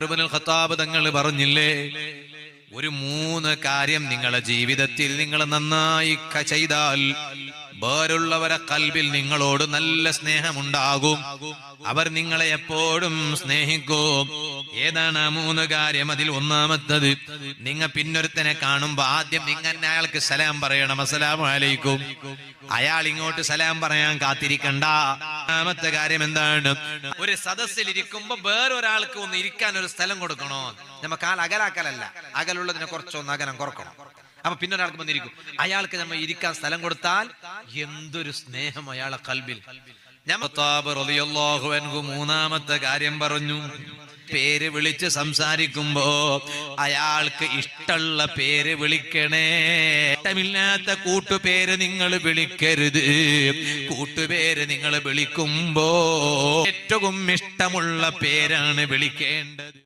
ഇബ്നുൽ Khattab തങ്ങൾ പറഞ്ഞില്ലേ, ഒരു 3 കാര്യം നിങ്ങളുടെ ജീവിതത്തിൽ നിങ്ങൾ നന്നായി ചെയ്താൽ വേറുള്ളവരെ കൽബിൽ നിങ്ങളോട് നല്ല സ്നേഹമുണ്ടാകും, അവർ നിങ്ങളെ എപ്പോഴും സ്നേഹിക്കും. ഏതാണ് 3 കാര്യം? അതിൽ ഒന്നാമത്തത്, നിങ്ങൾ പിന്നൊരുത്തനെ കാണുമ്പോ ആദ്യം നിങ്ങൾ അയാൾക്ക് സലാം പറയണം, അസ്സലാമു അലൈക്കും. അയാൾ ഇങ്ങോട്ട് സലാം പറയാൻ കാത്തിരിക്കണ്ട. രണ്ടാമത്തെ കാര്യം എന്താണ്? ഒരു സദസ്സിൽ ഇരിക്കുമ്പോ വേറൊരാൾക്ക് ഒന്ന് ഇരിക്കാൻ ഒരു സ്ഥലം കൊടുക്കണോ? നമുക്ക് ആൾ അകലാക്കലല്ല, അകലുള്ളതിനെ കുറച്ചൊന്ന് അകലം കുറക്കണം. അപ്പൊ പിന്നെ ഒരാൾക്ക് വന്നിരിക്കും, അയാൾക്ക് നമ്മൾ ഇരിക്കാൻ സ്ഥലം കൊടുത്താൽ എന്തൊരു സ്നേഹം അയാളെ കൽബിൽ. മൂന്നാമത്തെ കാര്യം പറഞ്ഞു, പേര് വിളിച്ച് സംസാരിക്കുമ്പോ അയാൾക്ക് ഇഷ്ടമുള്ള പേര് വിളിക്കണേ. ഇഷ്ടമില്ലാത്ത കൂട്ടുപേര് നിങ്ങൾ വിളിക്കരുത്. കൂട്ടുപേര് നിങ്ങൾ വിളിക്കുമ്പോ ഏറ്റവും ഇഷ്ടമുള്ള പേരാണ് വിളിക്കേണ്ടത്.